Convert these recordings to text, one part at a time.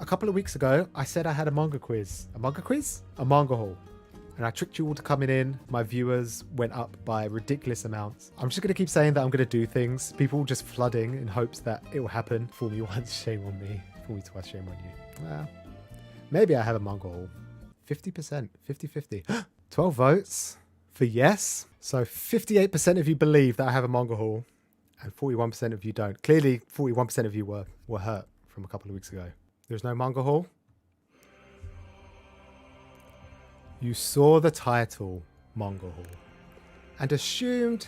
a couple of weeks ago, I said I had a manga quiz. A manga quiz? A manga haul. And I tricked you all to coming in. My viewers went up by ridiculous amounts. I'm just going to keep saying that I'm going to do things. People just flooding in hopes that it will happen. Fool me once, shame on me. Fool me twice, shame on you. Well, maybe I have a manga haul. 50%, 50-50. 12 votes for yes. So 58% of you believe that I have a manga haul and 41% of you don't. Clearly, 41% of you were hurt from a couple of weeks ago. There's no manga haul. You saw the title, Manga Haul, and assumed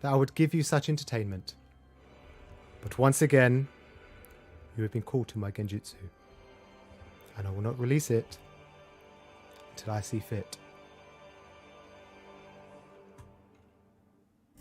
that I would give you such entertainment. But once again, you have been called to my genjutsu, and I will not release it until I see fit.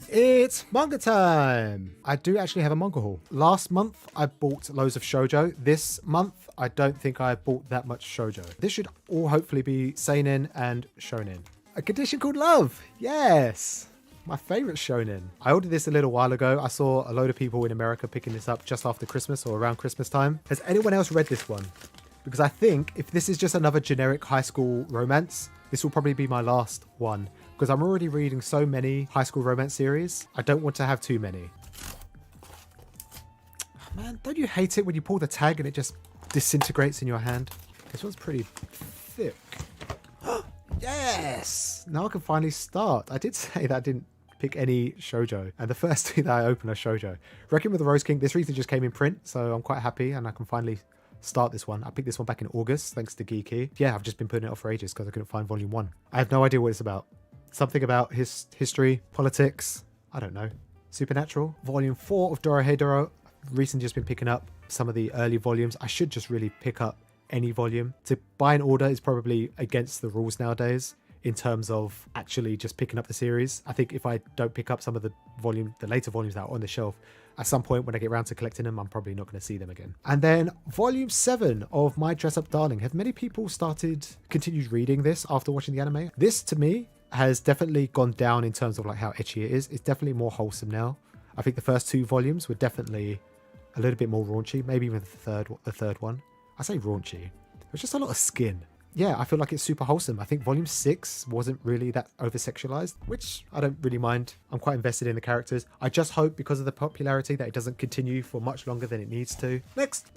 It's manga time! I do actually have a manga haul. Last month, I bought loads of shoujo. This month, I don't think I bought that much shoujo. This should all hopefully be seinen and shonen. A condition called love! Yes! My favourite shonen. I ordered this a little while ago. I saw a load of people in America picking this up just after Christmas or around Christmas time. Has anyone else read this one? Because I think if this is just another generic high school romance, this will probably be my last one. Because I'm already reading so many high school romance series. I don't want to have too many. Oh, man, don't you hate it when you pull the tag and it just disintegrates in your hand? This one's pretty thick. Yes! Now I can finally start. I did say that I didn't pick any shoujo. And the first two that I open are shoujo. Reckon with the Rose King, this recently just came in print. So I'm quite happy and I can finally start this one. I picked this one back in August, thanks to Geeky. Yeah, I've just been putting it off for ages because I couldn't find volume 1. I have no idea what it's about. Something about his history, politics, I don't know. Supernatural. Volume 4 of Dorohedoro. Recently just been picking up some of the early volumes. I should just really pick up any volume. To buy an order is probably against the rules nowadays in terms of actually just picking up the series. I think if I don't pick up some of the later volumes that are on the shelf, at some point when I get around to collecting them, I'm probably not going to see them again. And then volume 7 of My Dress Up Darling. Have many people continued reading this after watching the anime? This to me has definitely gone down in terms of like how etchy it is. It's definitely more wholesome now. I think the first 2 volumes were definitely a little bit more raunchy, maybe even the third one. I say raunchy. There's just a lot of skin. Yeah, I feel like it's super wholesome. I think volume 6 wasn't really that over-sexualized, which I don't really mind. I'm quite invested in the characters. I just hope because of the popularity that it doesn't continue for much longer than it needs to. Next.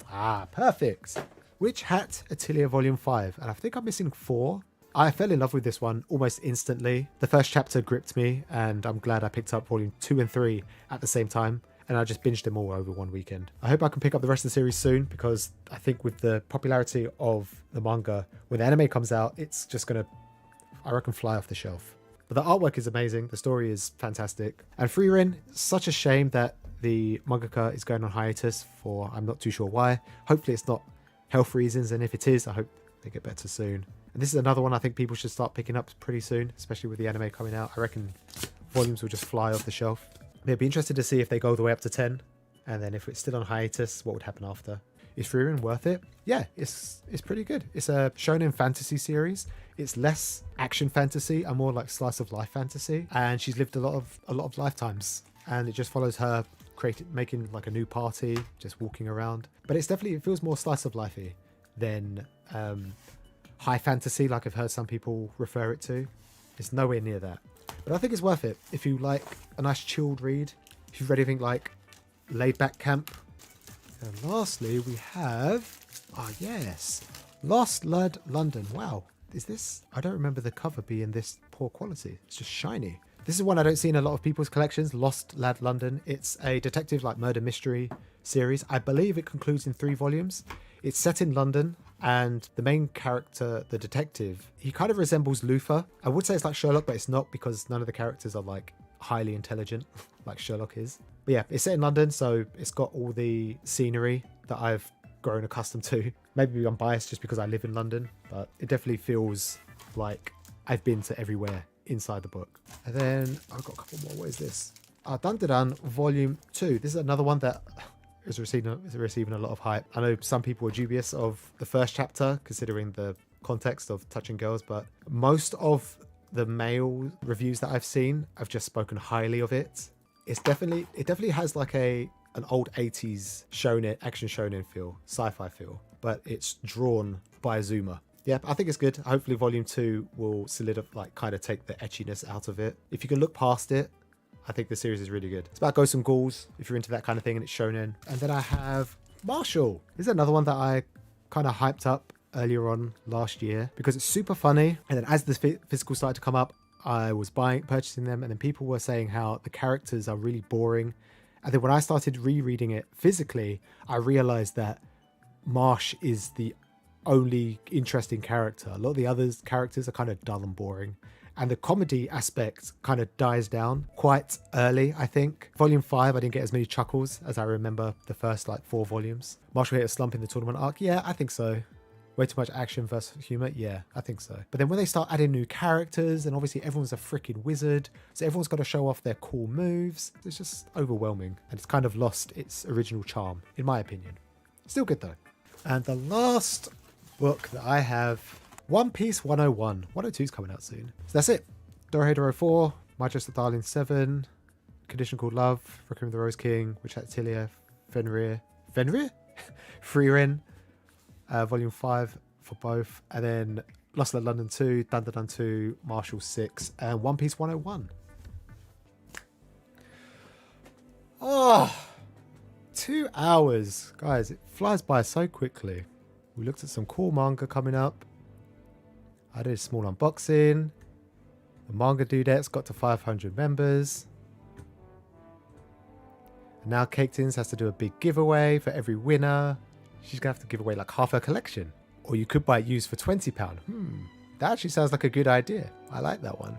Perfect. Witch Hat Atelier volume 5. And I think I'm missing 4. I fell in love with this one almost instantly. The first chapter gripped me and I'm glad I picked up volume 2 and 3 at the same time. And I just binged them all over one weekend. I hope I can pick up the rest of the series soon because I think with the popularity of the manga, when the anime comes out, it's just going to, I reckon, fly off the shelf. But the artwork is amazing. The story is fantastic. And Frieren, such a shame that the mangaka is going on hiatus for, I'm not too sure why. Hopefully it's not health reasons. And if it is, I hope they get better soon. And this is another one I think people should start picking up pretty soon, especially with the anime coming out. I reckon volumes will just fly off the shelf. I'd be interested to see if they go all the way up to 10. And then if it's still on hiatus, what would happen after? Is Frieren worth it? Yeah, it's pretty good. It's a shonen fantasy series. It's less action fantasy and more like slice of life fantasy. And she's lived a lot of lifetimes. And it just follows her making like a new party, just walking around. But it feels more slice of lifey than high fantasy, like I've heard some people refer it to. It's nowhere near that. But I think it's worth it if you like a nice chilled read. If you've read anything like Laid Back Camp. And lastly, we have, yes, Lost Lad London. Wow, is this? I don't remember the cover being this poor quality. It's just shiny. This is one I don't see in a lot of people's collections, Lost Lad London. It's a detective like murder mystery series. I believe it concludes in 3 volumes. It's set in London, and the main character, the detective, he kind of resembles Luther. I would say it's like Sherlock, but it's not because none of the characters are like highly intelligent like Sherlock is. But yeah, it's set in London, so it's got all the scenery that I've grown accustomed to. Maybe I'm biased just because I live in London, but it definitely feels like I've been to everywhere inside the book. And then I've got a couple more. What is this? Dandadan Volume 2. This is another one that is receiving a lot of hype. I know some people were dubious of the first chapter, considering the context of touching girls, but most of the male reviews that I've seen have just spoken highly of it. It definitely has like an old 80s shonen, action shonen feel, sci-fi feel. but it's drawn by Azuma. Yeah, I think it's good. Hopefully volume 2 will solidify, like, kind of take the etchiness out of it. If you can look past it, I think the series is really good. It's about Ghosts and Ghouls, if you're into that kind of thing, and it's shonen. And then I have Marshall. This is another one that I kind of hyped up earlier on last year because it's super funny. And then as the physical started to come up, I was purchasing them, and then people were saying how the characters are really boring. And then when I started rereading it physically, I realized that Marsh is the only interesting character. A lot of the other characters are kind of dull and boring. And the comedy aspect kind of dies down quite early, I think. Volume 5, I didn't get as many chuckles as I remember the first, like, 4 volumes. Marshall hit a slump in the tournament arc. Yeah, I think so. Way too much action versus humor? Yeah, I think so. But then when they start adding new characters, and obviously everyone's a freaking wizard, so everyone's got to show off their cool moves. It's just overwhelming, and it's kind of lost its original charm, in my opinion. Still good, though. And the last book that I have, One Piece 101. 102 is coming out soon. So that's it. Dorohedoro 4, My Just the Darling 7, Condition Called Love, Requiem of the Rose King, Witch Hat Tilia, Fenrir? Frieren, Volume 5 for both, and then Lost in London 2, Dun Dun Dun 2, Marshall 6, and One Piece 101. Oh, 2 hours. Guys, it flies by so quickly. We looked at some cool manga coming up. I did a small unboxing. The manga dudettes got to 500 members. And now Cake Tins has to do a big giveaway for every winner. She's going to have to give away like half her collection. Or you could buy it used for £20. That actually sounds like a good idea. I like that one.